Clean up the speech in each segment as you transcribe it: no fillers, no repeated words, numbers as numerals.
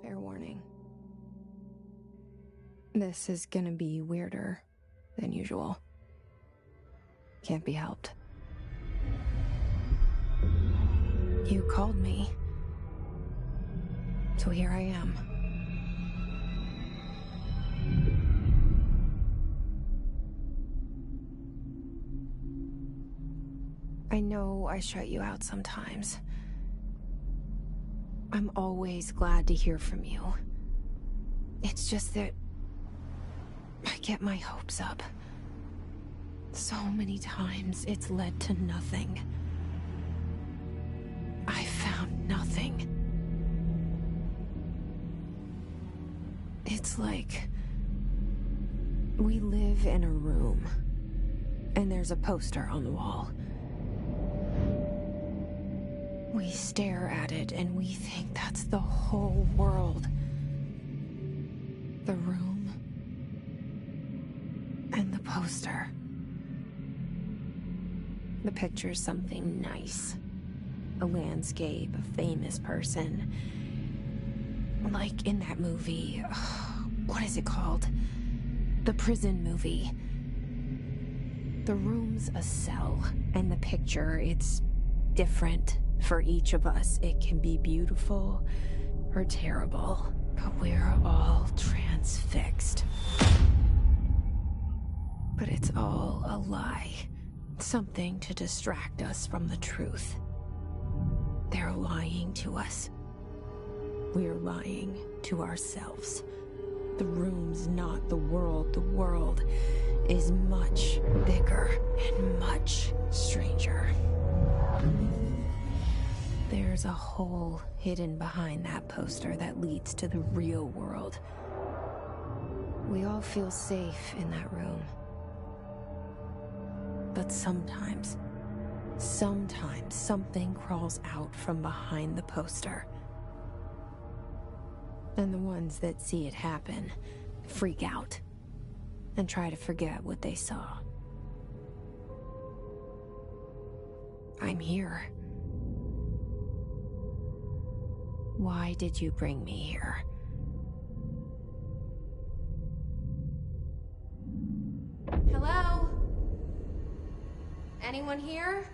Fair warning. This is gonna be weirder than usual. Can't be helped. You called me. So here I am. I know I shut you out sometimes. I'm always glad to hear from you. It's just that I get my hopes up. So many times it's led to nothing. I found nothing. It's like we live in a room, and there's a poster on the wall. We stare at it and we think that's the whole world. The room and the poster. The picture's something nice. A landscape, a famous person. Like in that movie, what is it called? The prison movie. The room's a cell, and the picture, it's different for each of us. It can be beautiful or terrible, but we're all transfixed. But it's all a lie. Something to distract us from the truth. They're lying to us. We're lying to ourselves. The room's not the world. The world is much bigger and much stranger. There's a hole hidden behind that poster that leads to the real world. We all feel safe in that room. But sometimes something crawls out from behind the poster. And the ones that see it happen freak out and try to forget what they saw. I'm here. Why did you bring me here? Hello? Anyone here?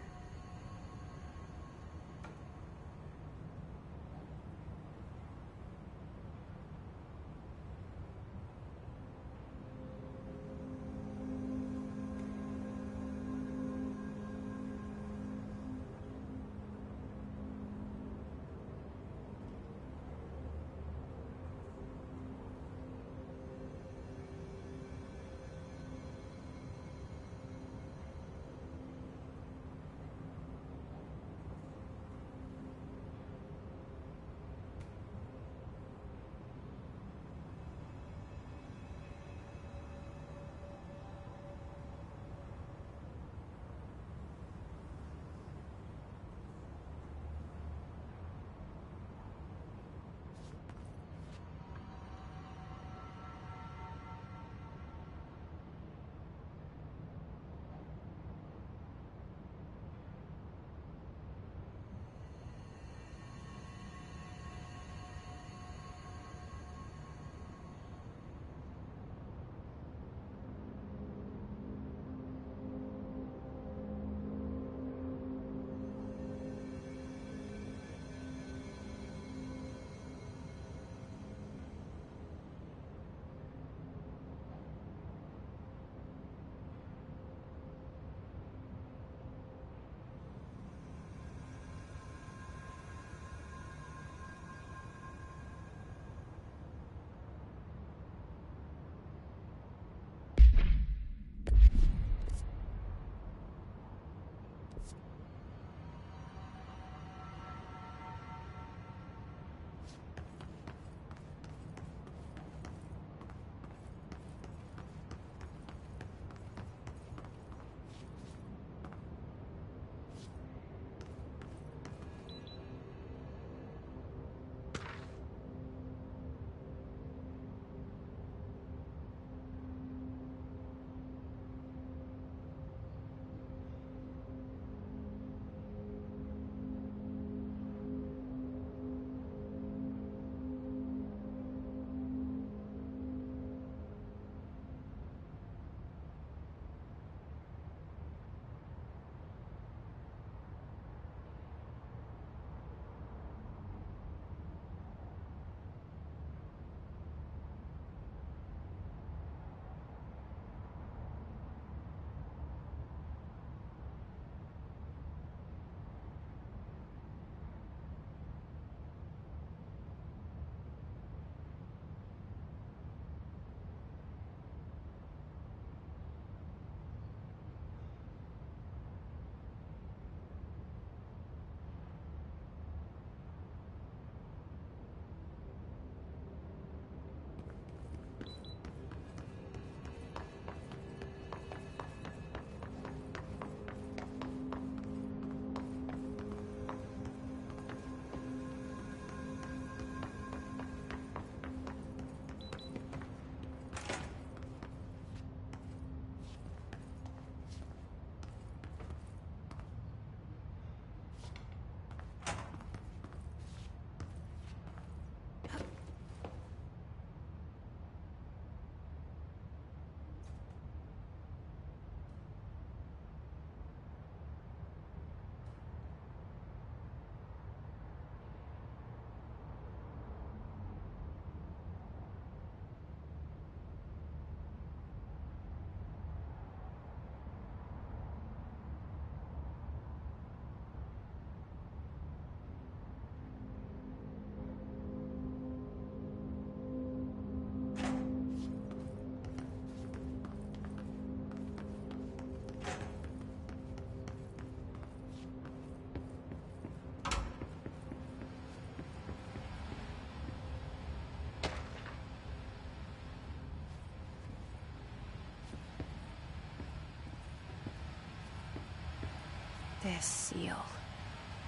This seal.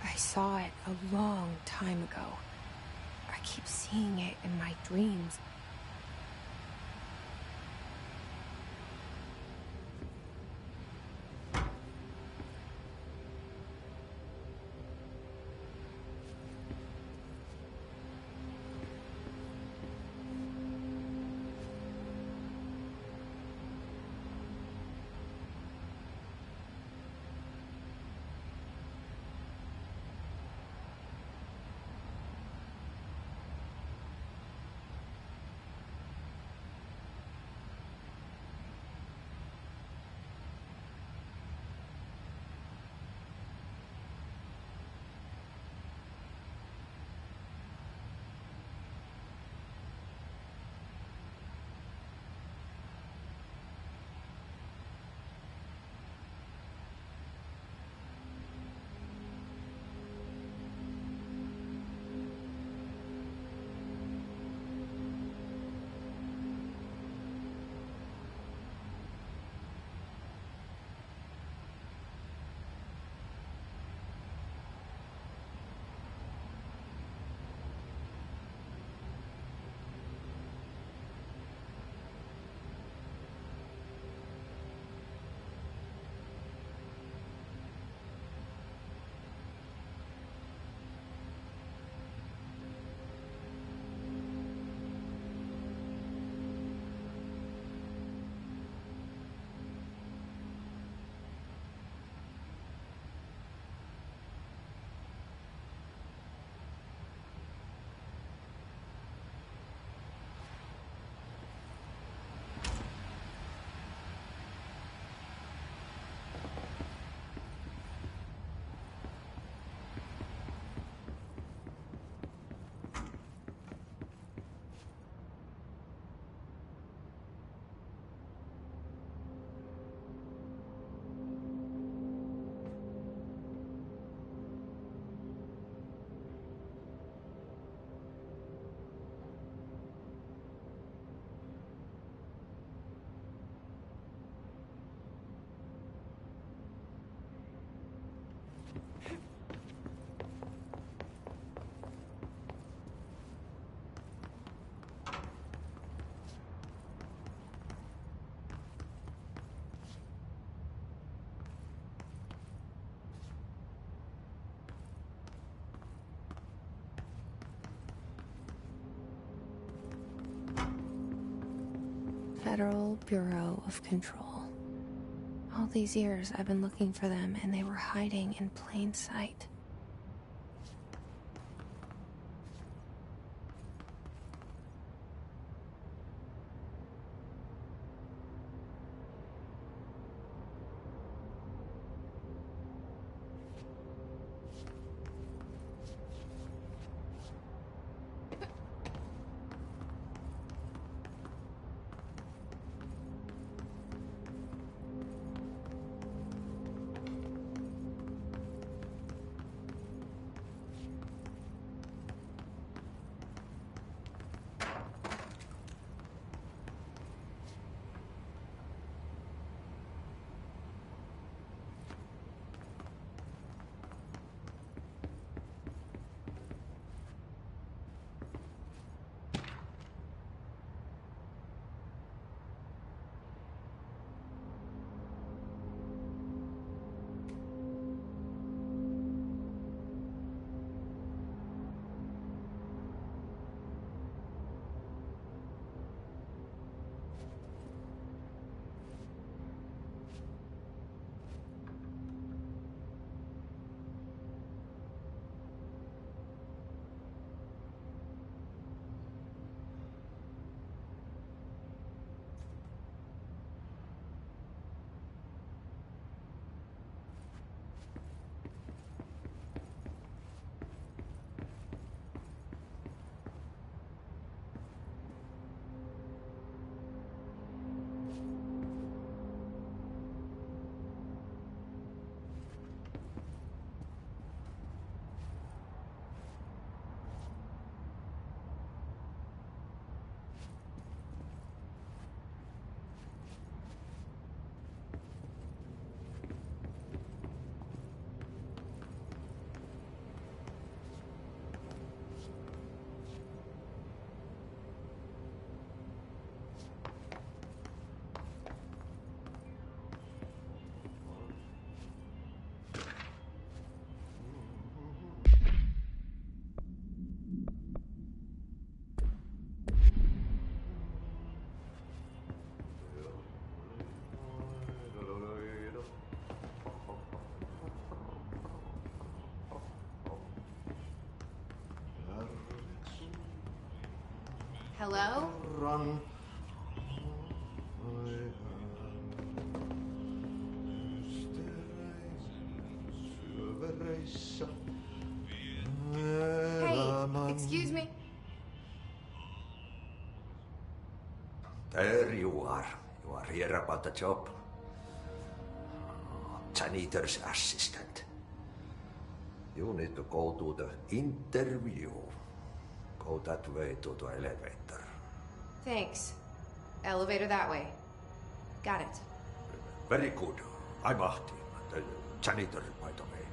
I saw it a long time ago. I keep seeing it in my dreams. Federal Bureau of Control. All these years I've been looking for them, and they were hiding in plain sight. Hello? Run. Hey, excuse me. There you are. You are here about the job. Janitor's assistant. You need to go to the interview. Go that way to the elevator. Thanks. Elevator that way. Got it. Very good. I'm Ahti, the janitor, by the way.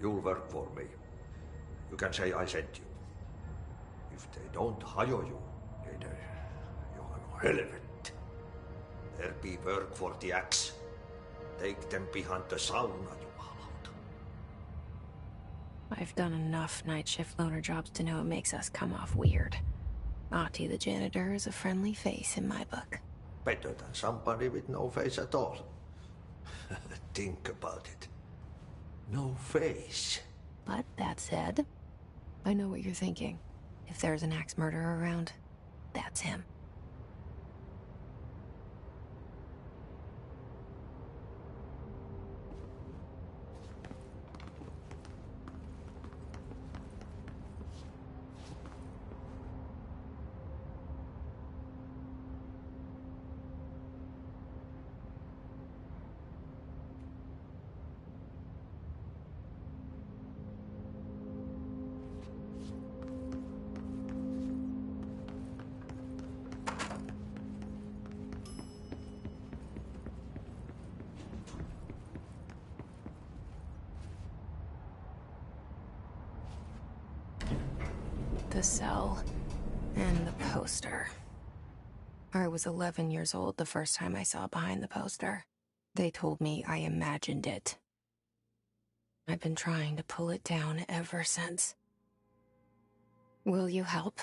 You'll work for me. You can say I sent you. If they don't hire you, then you are no helvet. There be work for the axe. Take them behind the sauna, jumalauta. I've done enough night shift loner jobs to know it makes us come off weird. Ahti the janitor is a friendly face in my book. Better than somebody with no face at all. Think about it. No face. But that said, I know what you're thinking. If there's an axe murderer around, that's him. The cell and the poster. I was 11 years old the first time I saw behind the poster. They told me I imagined it. I've been trying to pull it down ever since. Will you help?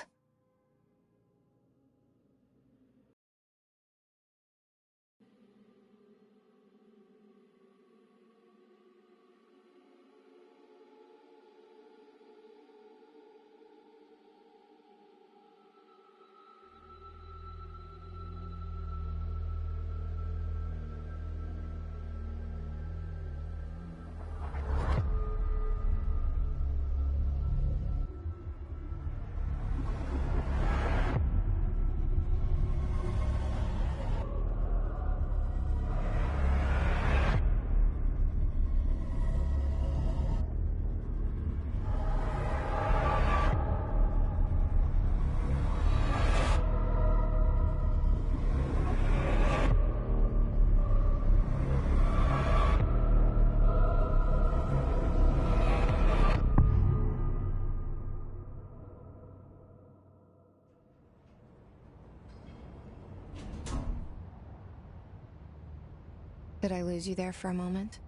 Did I lose you there for a moment?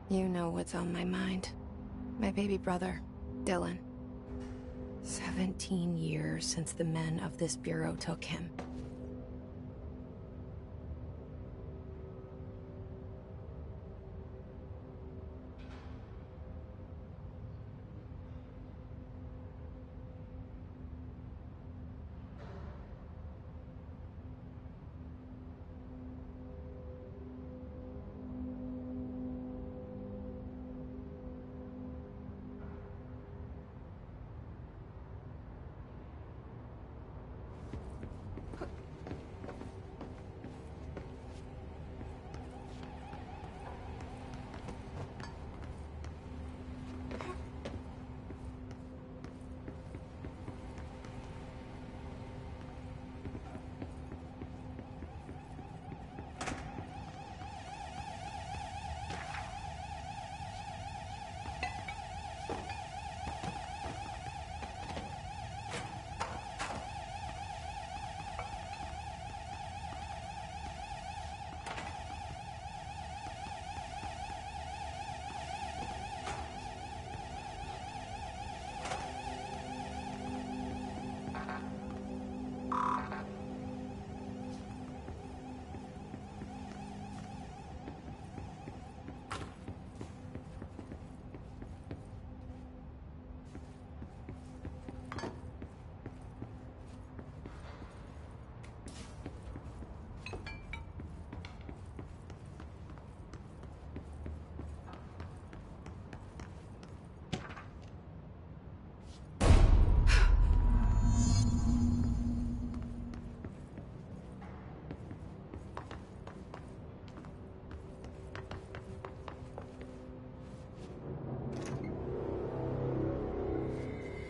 You know what's on my mind. My baby brother, Dylan. 17 years since the men of this bureau took him.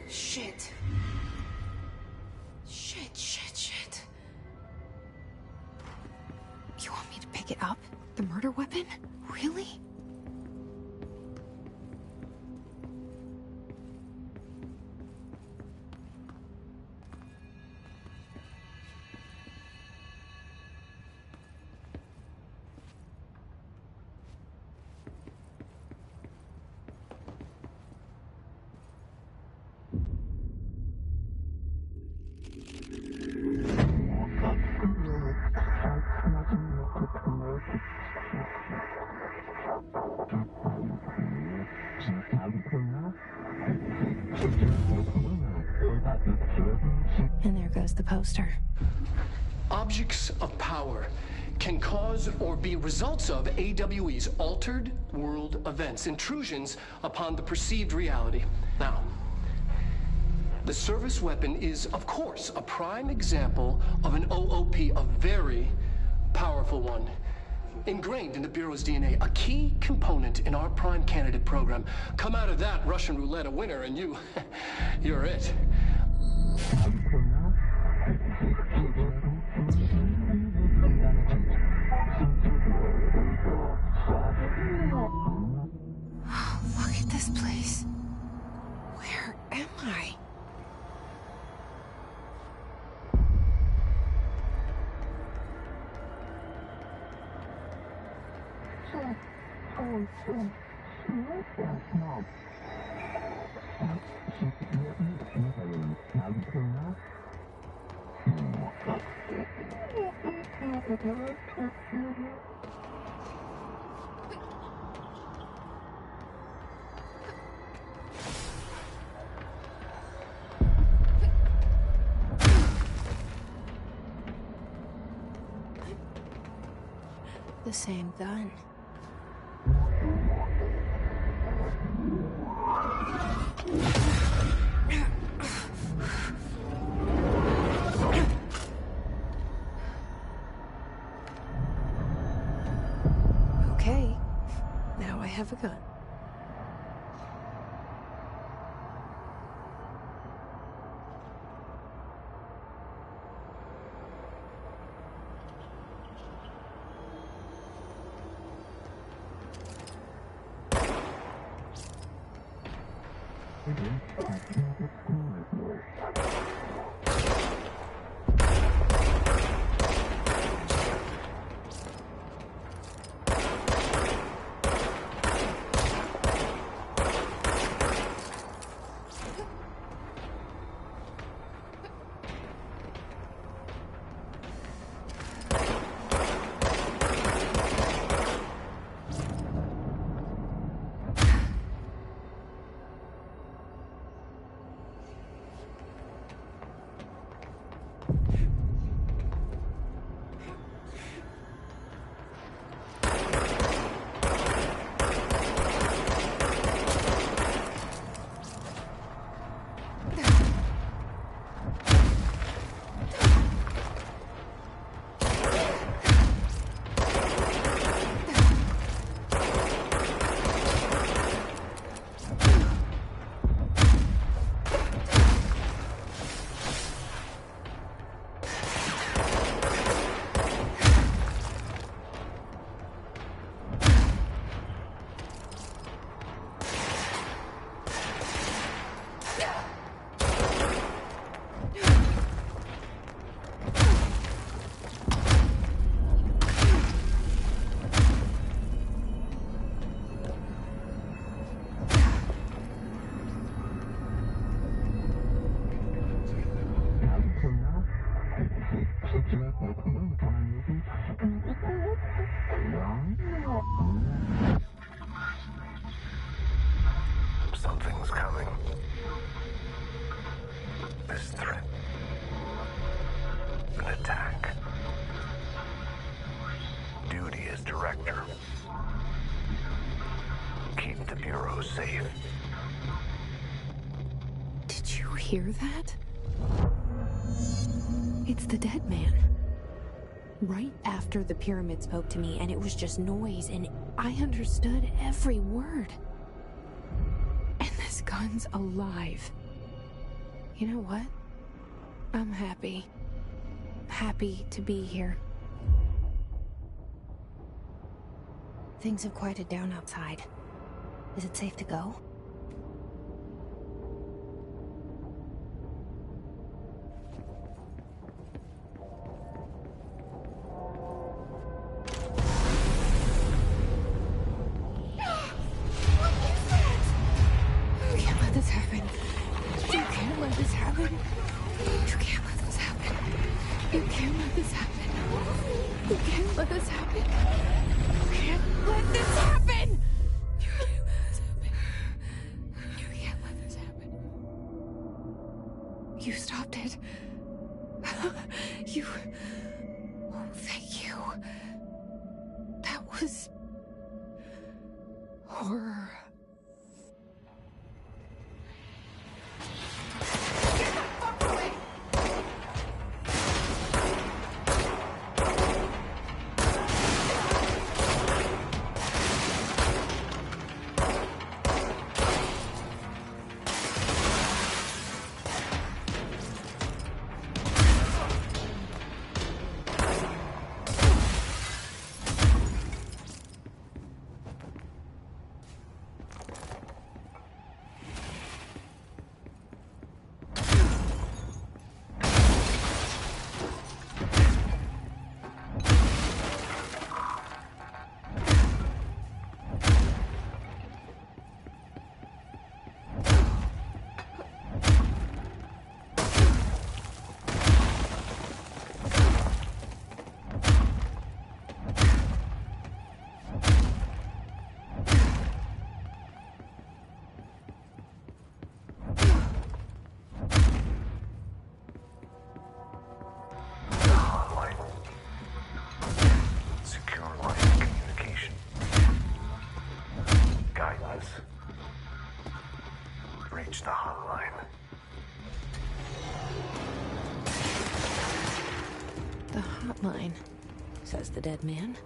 Shit. Shit. You want me to pick it up? The murder weapon? Really? And there goes the poster. Objects of power can cause or be results of AWE's altered world events, intrusions upon the perceived reality. Now, the service weapon is, of course, a prime example of an OOP, a very powerful one. Ingrained in the Bureau's DNA, a key component in our prime candidate program. Come out of that Russian roulette a winner and you're it. Look at this place. Where am I? The same gun. Okay, now I have a gun. Something's coming. This threat. An attack. Duty as director. Keep the Bureau safe. Did you hear that? It's the dead man. Right after the pyramid spoke to me, and it was just noise, and I understood every word. And this gun's alive. You know what? I'm happy. Happy to be here. Things have quieted down outside. Is it safe to go? You stopped it. You... Oh, thank you. That was... horror. The hotline. The hotline, says the dead man.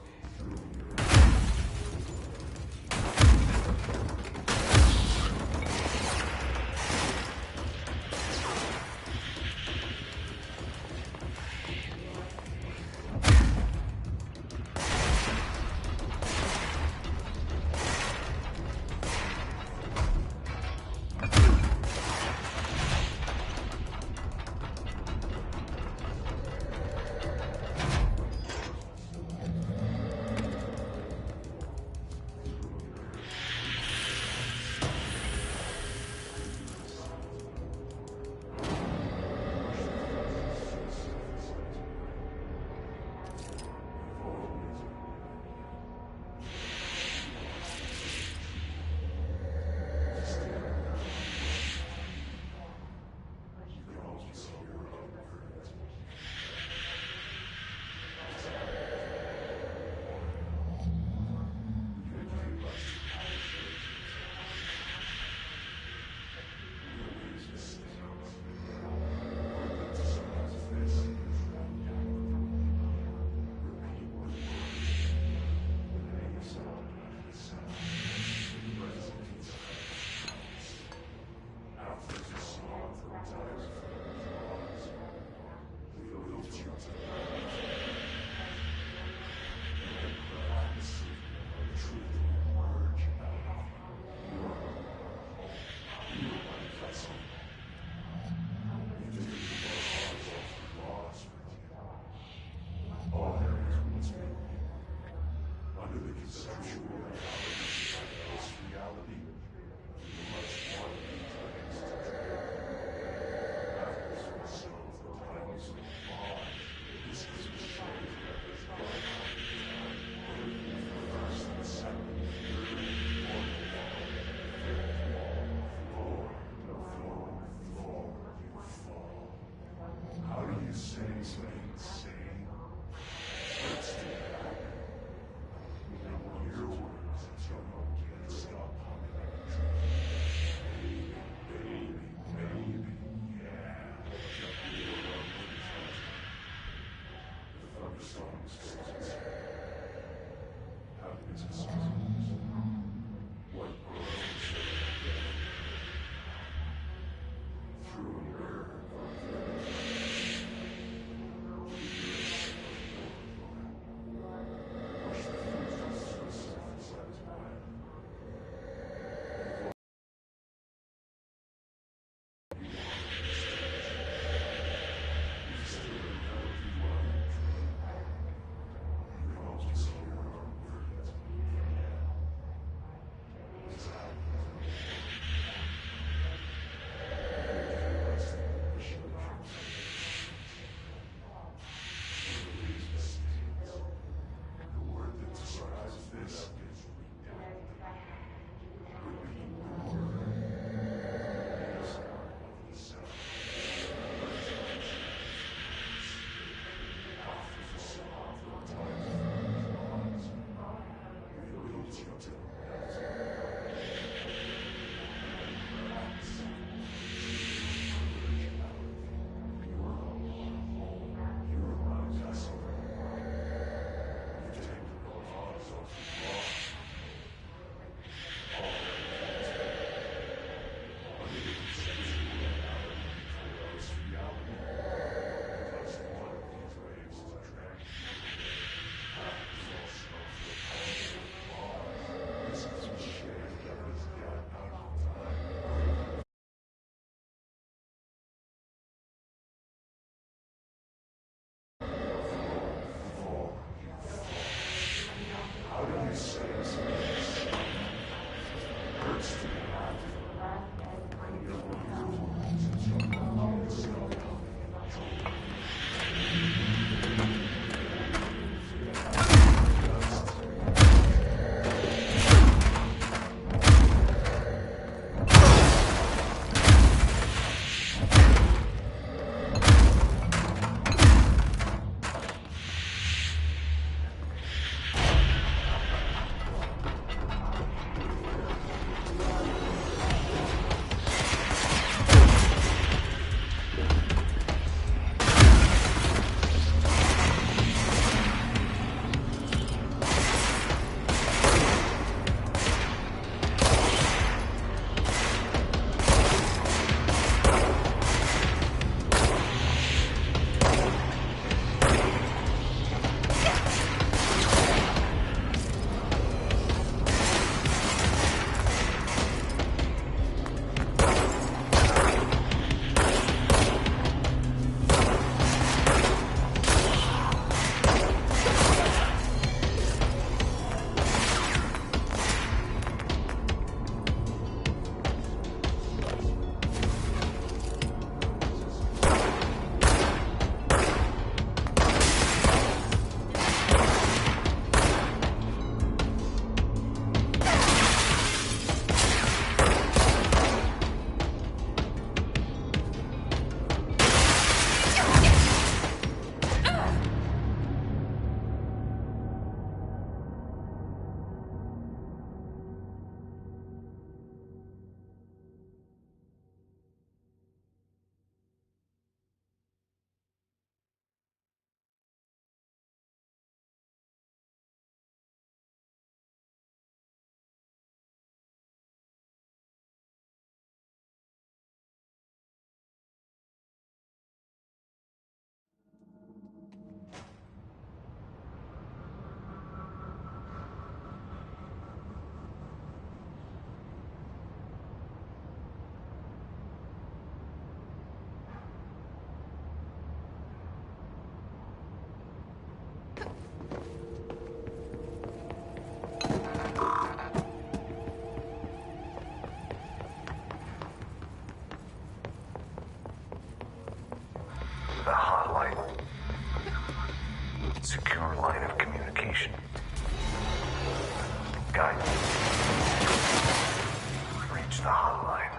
the hotline. Secure line of communication. Guidance. Reach the hotline.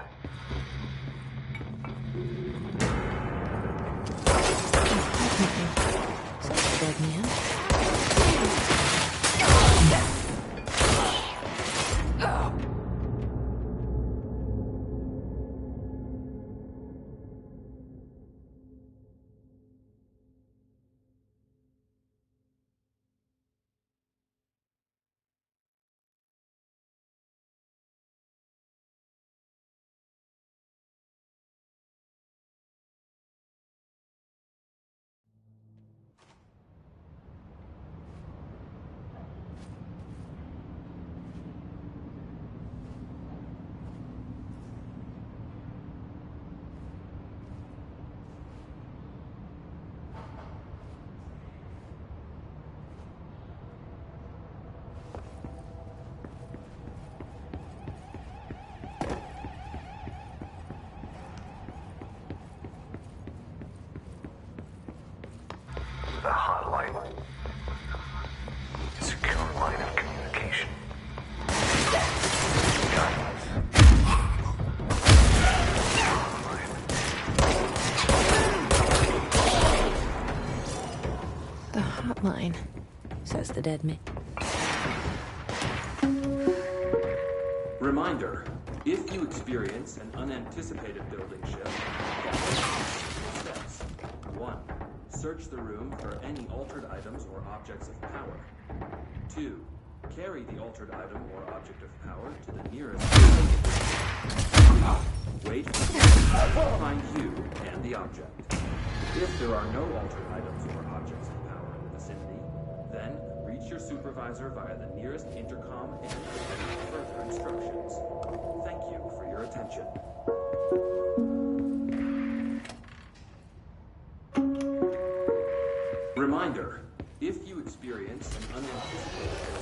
Dead man. The hotline. Secure line of communication. Guidance. The hotline, says the dead man. Reminder, if you experience an unanticipated building shift, steps. 1. Search the room for any altered items or objects of power. 2. Carry the altered item or object of power to the nearest. Wait for to find you and the object. If there are no altered items or objects of power in the vicinity, then reach your supervisor via the nearest intercom and await further instructions. Thank you for your attention. Reminder, if you experience an unanticipated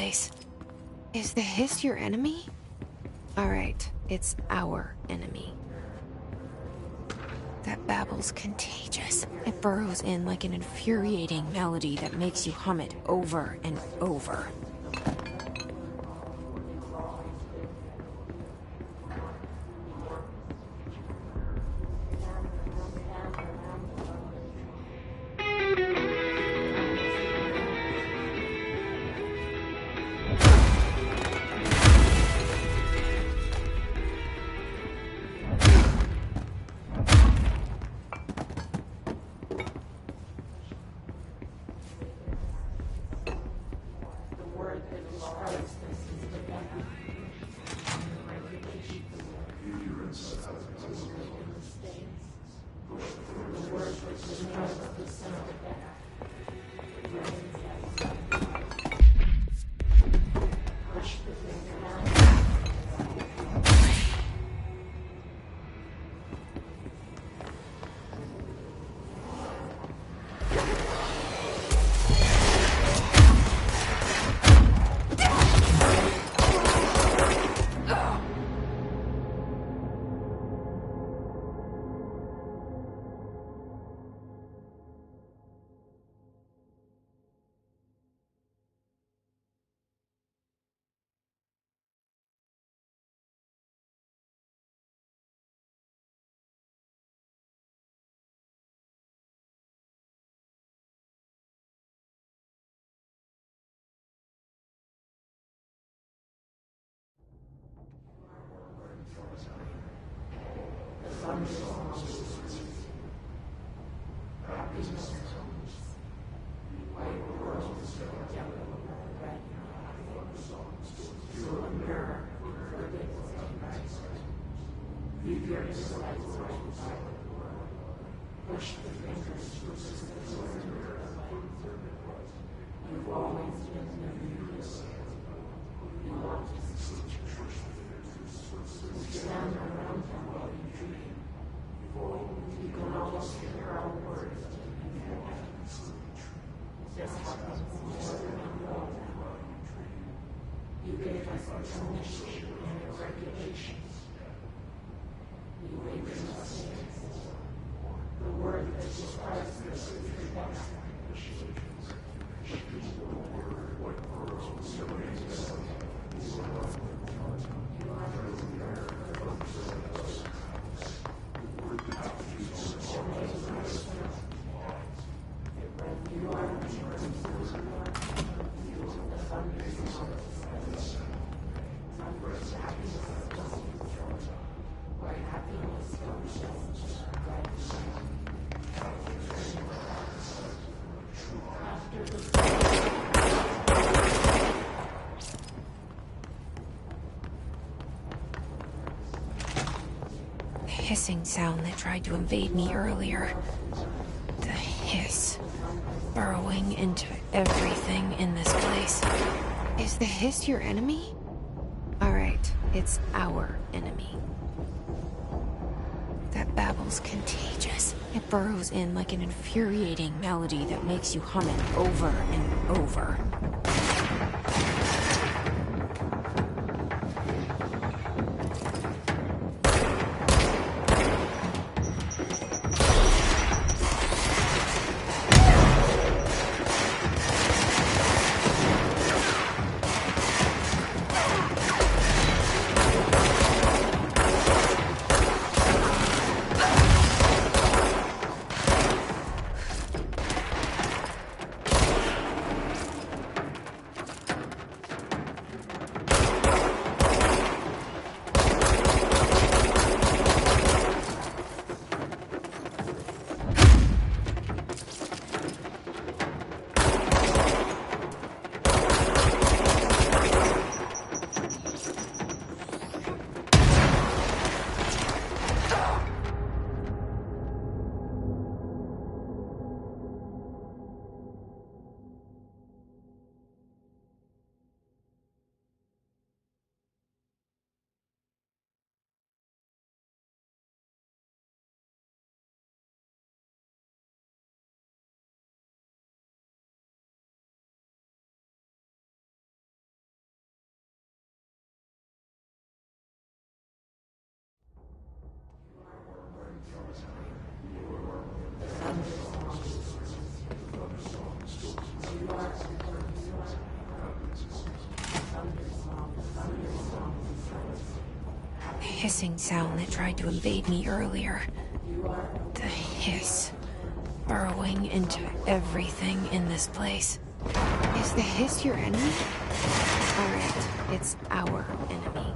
place. Is the hiss your enemy? Alright, it's our enemy. That babble's contagious. It burrows in like an infuriating melody that makes you hum it over and over. Hissing sound that tried to invade me earlier. The hiss. Burrowing into everything in this place. Is the hiss your enemy? Alright, it's our enemy. That babble's contagious. It burrows in like an infuriating melody that makes you hum it over and over. The hissing sound that tried to invade me earlier. The hiss. Burrowing into everything in this place. Is the hiss your enemy? Alright, it's our enemy.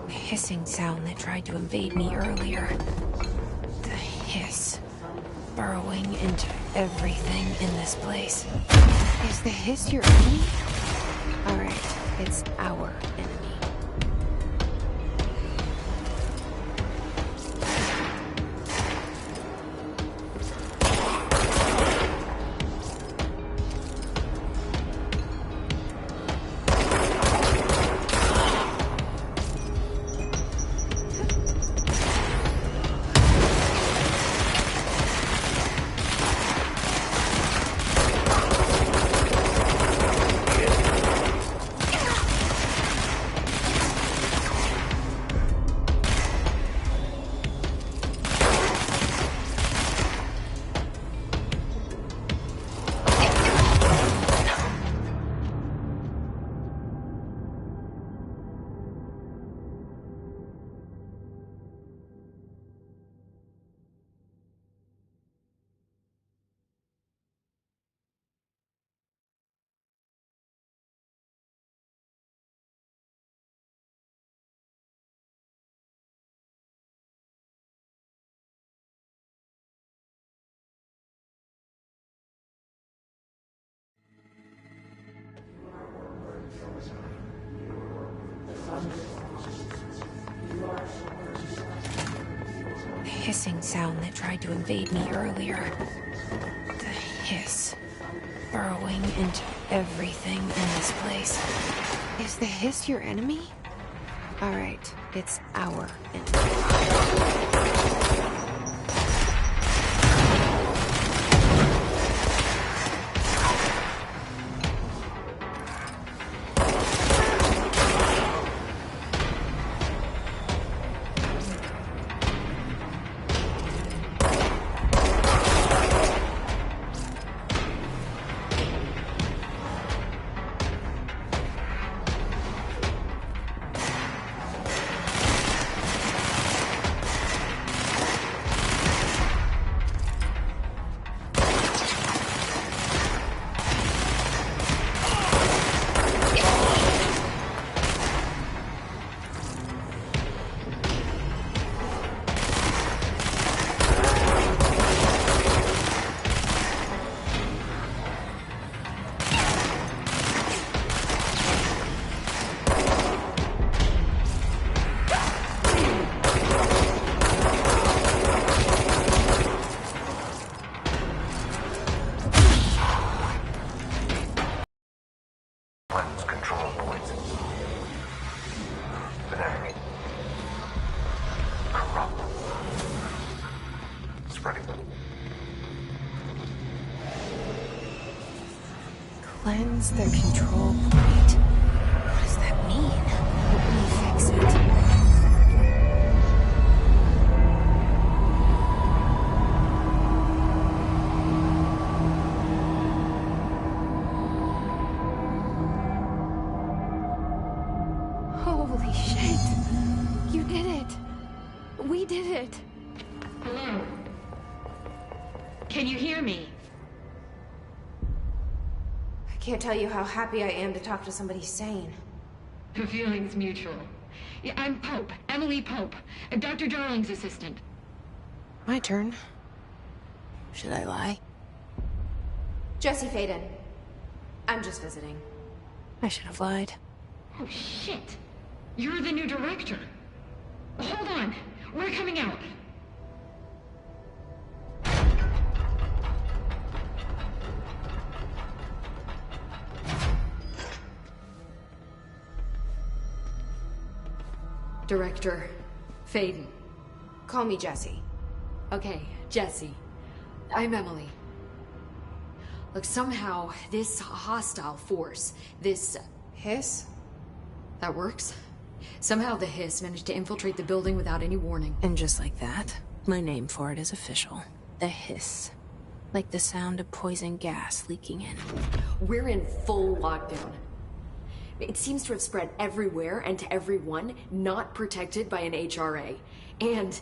Hissing sound that tried to invade me earlier. The hiss. Burrowing into everything in this place. Is the hiss your enemy? Alright, it's our enemy. The hissing sound that tried to invade me earlier. The hiss. Burrowing into everything in this place. Is the hiss your enemy? Alright, it's our enemy. Cleanse the control point. What does that mean? Let me fix it. We did it. Hello? Can you hear me? I can't tell you how happy I am to talk to somebody sane. The feeling's mutual. Yeah, I'm Pope, Emily Pope, Dr. Darling's assistant. My turn. Should I lie? Jesse Faden. I'm just visiting. I should have lied. Oh, shit. You're the new director. Hold on. We're coming out. Director Faden. Call me Jesse. Okay, Jesse. I'm Emily. Look, somehow this hostile force, this Hiss? that works. Somehow the hiss managed to infiltrate the building without any warning. And just like that, my name for it is official. The hiss. Like the sound of poison gas leaking in. We're in full lockdown. It seems to have spread everywhere and to everyone not protected by an HRA. And,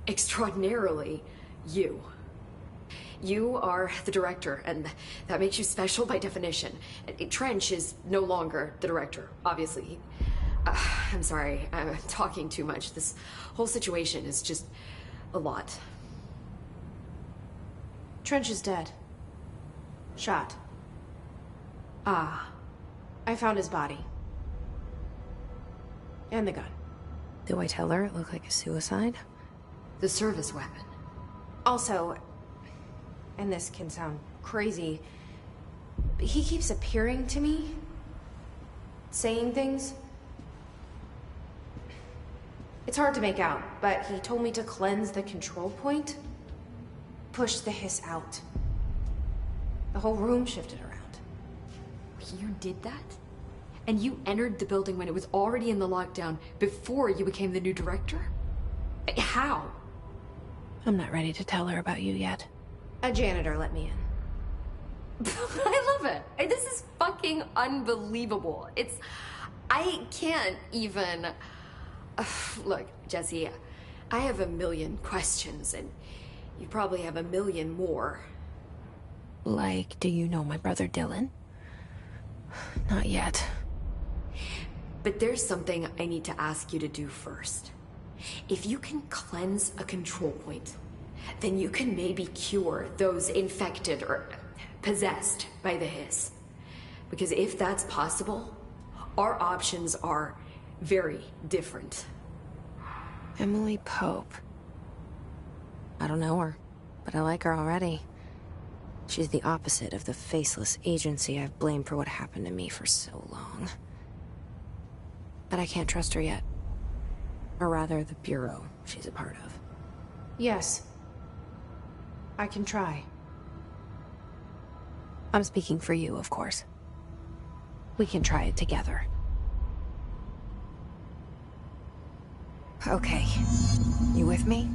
extraordinarily, you. You are the director, and that makes you special by definition. Trench is no longer the director, obviously. I'm sorry, I'm talking too much. This whole situation is just a lot. Trench is dead. Shot. Ah. I found his body. And the gun. Do I tell her it looked like a suicide? The service weapon. Also, and this can sound crazy, but he keeps appearing to me. Saying things. It's hard to make out, but he told me to cleanse the control point. Push the hiss out. The whole room shifted around. You did that? And you entered the building when it was already in the lockdown before you became the new director? How? I'm not ready to tell her about you yet. A janitor let me in. I love it. This is fucking unbelievable. I can't even... Look, Jesse, I have a million questions, and you probably have a million more. Like, do you know my brother Dylan? Not yet. But there's something I need to ask you to do first. If you can cleanse a control point, then you can maybe cure those infected or possessed by the hiss. Because if that's possible, our options are very different. Emily Pope. I don't know her, but I like her already. She's the opposite of the faceless agency I've blamed for what happened to me for so long. But I can't trust her yet. Or rather, the bureau she's a part of. Yes. I can try. I'm speaking for you, of course. We can try it together. Okay. You with me?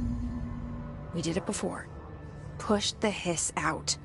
We did it before. Push the hiss out.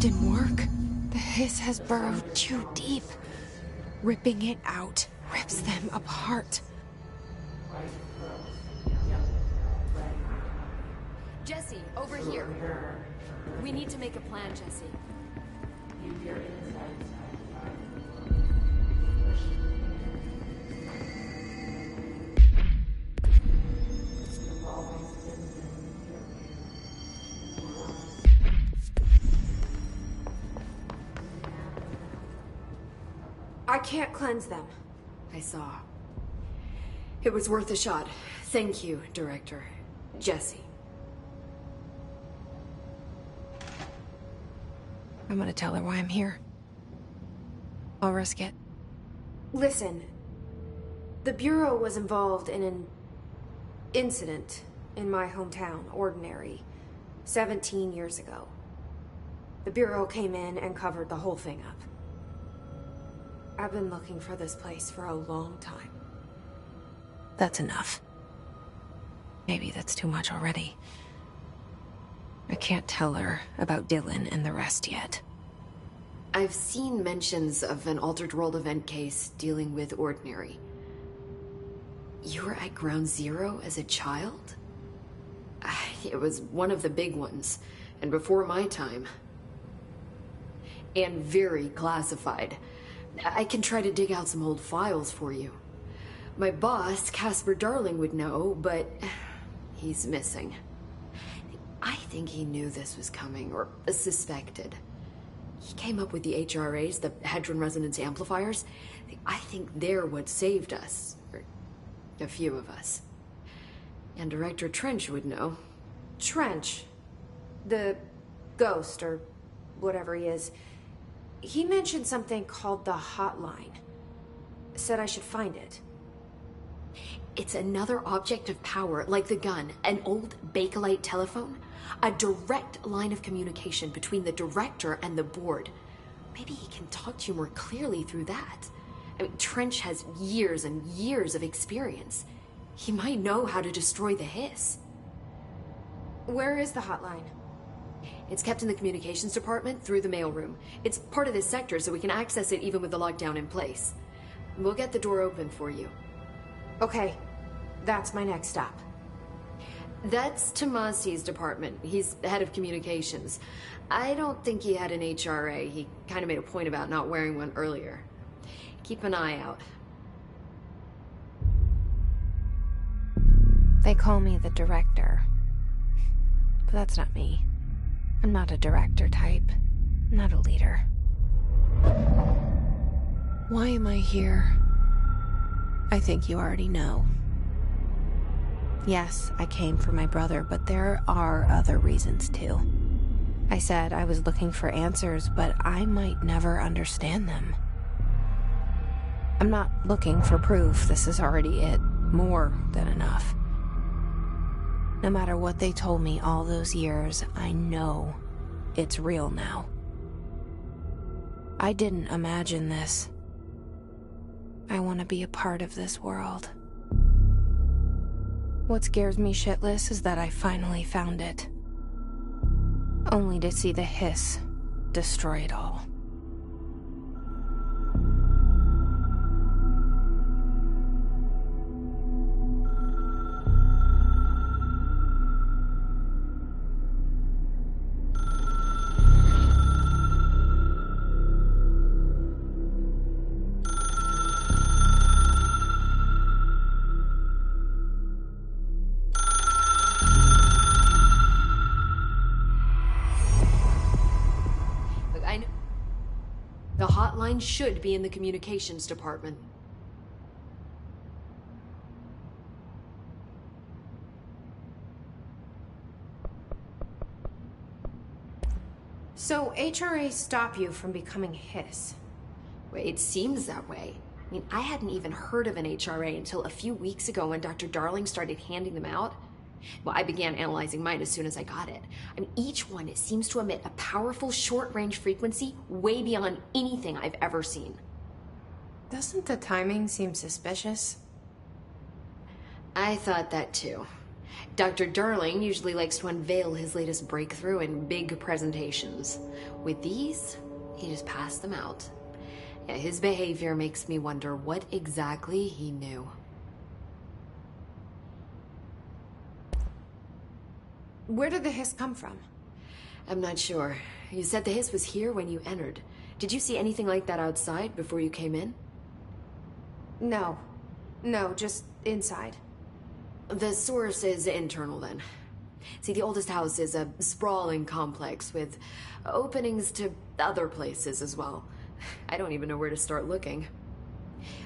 didn't work. The hiss has burrowed too deep. Ripping it out rips them apart. Jesse, over here. We need to make a plan, Jesse. I can't cleanse them. I saw. It was worth a shot. Thank you, Director. Jesse. I'm gonna tell her why I'm here. I'll risk it. Listen, the Bureau was involved in an incident in my hometown, Ordinary, 17 years ago. The Bureau came in and covered the whole thing up. I've been looking for this place for a long time. That's enough. Maybe that's too much already. I can't tell her about Dylan and the rest yet. I've seen mentions of an Altered World event case dealing with Ordinary. You were at Ground Zero as a child? It was one of the big ones, and before my time. And very classified. I can try to dig out some old files for you. My boss, Casper Darling, would know, but he's missing. I think he knew this was coming, or suspected. He came up with the HRAs, the Hadron Resonance Amplifiers. I think they're what saved us. Or a few of us. And Director Trench would know. Trench? The ghost, or whatever he is. He mentioned something called the Hotline. Said I should find it. It's another object of power, like the gun, an old Bakelite telephone. A direct line of communication between the director and the board. Maybe he can talk to you more clearly through that. I mean, Trench has years and years of experience. He might know how to destroy the hiss. Where is the hotline? It's kept in the communications department through the mailroom. It's part of this sector, so we can access it even with the lockdown in place. We'll get the door open for you. Okay, that's my next stop. That's Tomasi's department. He's head of communications. I don't think he had an HRA. He kind of made a point about not wearing one earlier. Keep an eye out. They call me the director. But that's not me. I'm not a director type. I'm not a leader. Why am I here? I think you already know. Yes, I came for my brother, but there are other reasons too. I said I was looking for answers, but I might never understand them. I'm not looking for proof. This is already it. More than enough. No matter what they told me all those years, I know it's real now. I didn't imagine this. I want to be a part of this world. What scares me shitless is that I finally found it. Only to see the hiss destroy it all. The hotline should be in the communications department. So HRAs stop you from becoming hiss? Well, it seems that way. I mean, I hadn't even heard of an HRA until a few weeks ago when Dr. Darling started handing them out. Well, I began analyzing mine as soon as I got it. I mean, each one seems to emit a powerful short-range frequency way beyond anything I've ever seen. Doesn't the timing seem suspicious? I thought that too. Dr. Darling usually likes to unveil his latest breakthrough in big presentations. With these, he just passed them out. Yeah, his behavior makes me wonder what exactly he knew. Where did the hiss come from? I'm not sure. You said the hiss was here when you entered. Did you see anything like that outside before you came in? No. No, just inside. The source is internal, then. See, the oldest house is a sprawling complex with openings to other places as well. I don't even know where to start looking.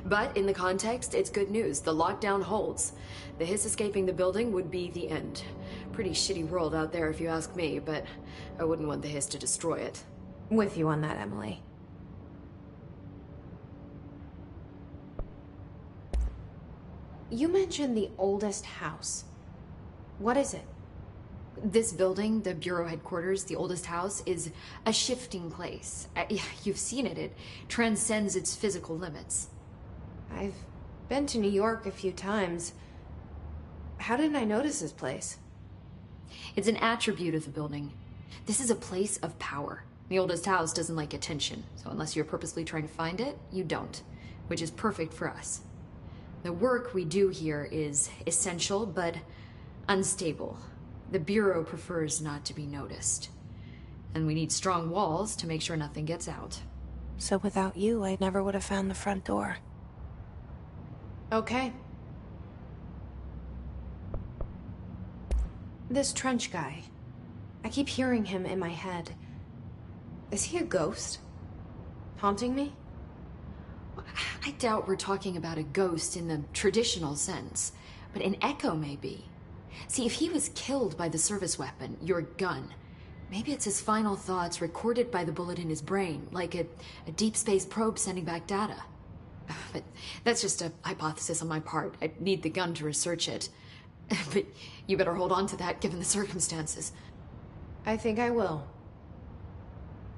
But in the context, it's good news. The lockdown holds. The hiss escaping the building would be the end. Pretty shitty world out there if you ask me, but I wouldn't want the hiss to destroy it. With you on that, Emily. You mentioned the oldest house. What is it? This building, the Bureau headquarters, the oldest house, is a shifting place. You've seen it. It transcends its physical limits. I've been to New York a few times. How didn't I notice this place? It's an attribute of the building. This is a place of power. The oldest house doesn't like attention, so unless you're purposely trying to find it, you don't, which is perfect for us. The work we do here is essential, but unstable. The Bureau prefers not to be noticed. And we need strong walls to make sure nothing gets out. So without you, I never would have found the front door. Okay. This Trench guy. I keep hearing him in my head. Is he a ghost? Haunting me? I doubt we're talking about a ghost in the traditional sense, but an echo maybe. See, if he was killed by the service weapon, your gun, maybe it's his final thoughts recorded by the bullet in his brain, like a deep space probe sending back data. But that's just a hypothesis on my part. I need the gun to research it. But you better hold on to that given the circumstances. I think I will.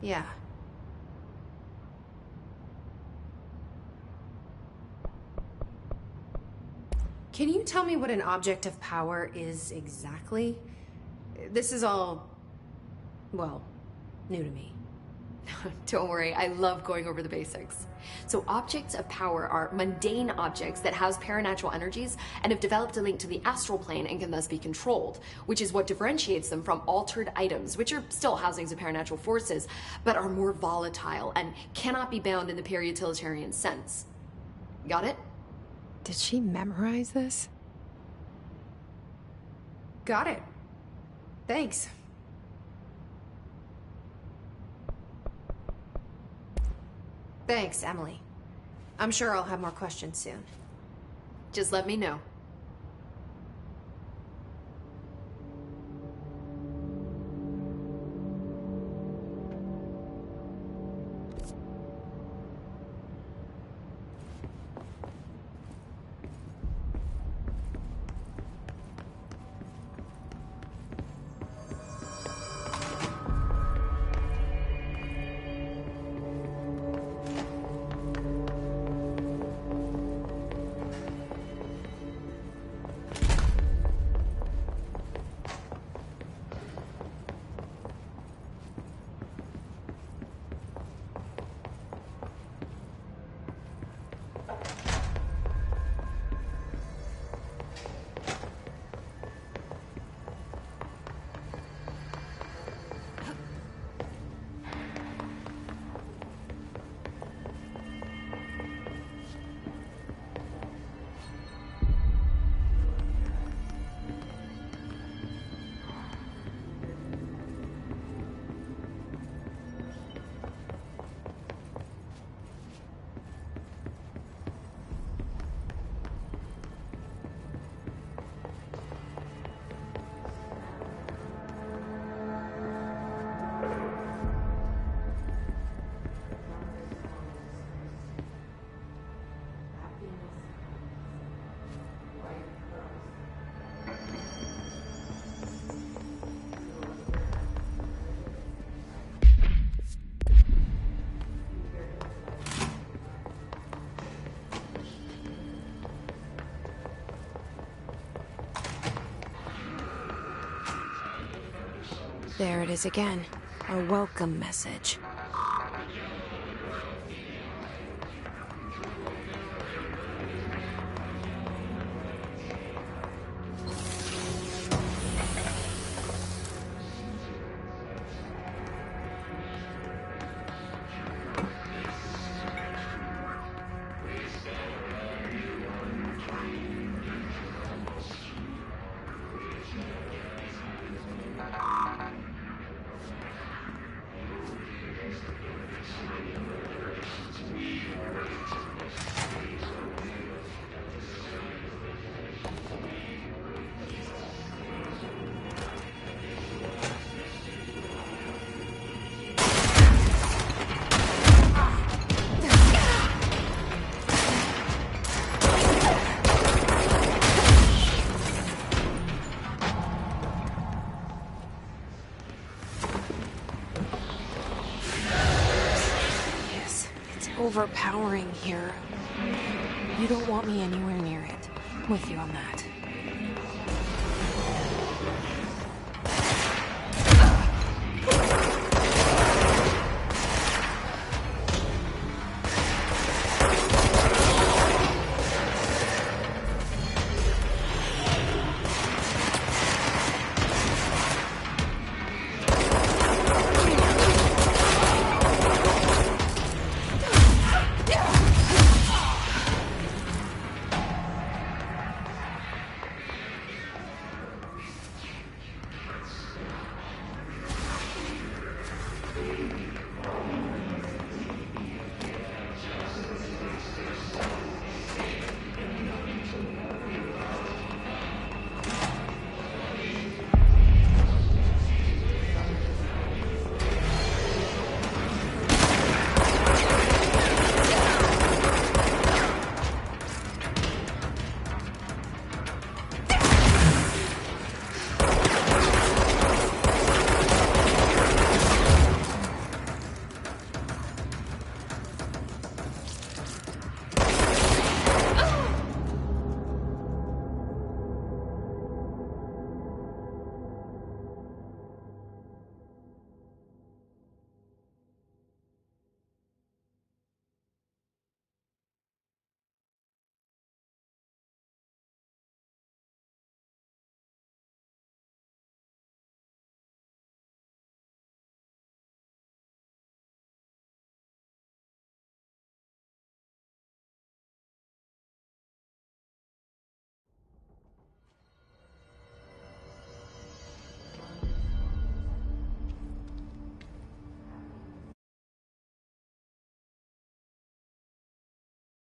Yeah. Can you tell me what an object of power is exactly? This is all, well, new to me. Don't worry, I love going over the basics. So objects of power are mundane objects that house paranatural energies and have developed a link to the astral plane and can thus be controlled, which is what differentiates them from altered items, which are still housings of paranatural forces, but are more volatile and cannot be bound in the peri-utilitarian sense. Got it? Did she memorize this? Got it. Thanks. Thanks, Emily. I'm sure I'll have more questions soon. Just let me know. There it is again. A welcome message. Overpowering here. You don't want me anywhere near it. I'm with you on that.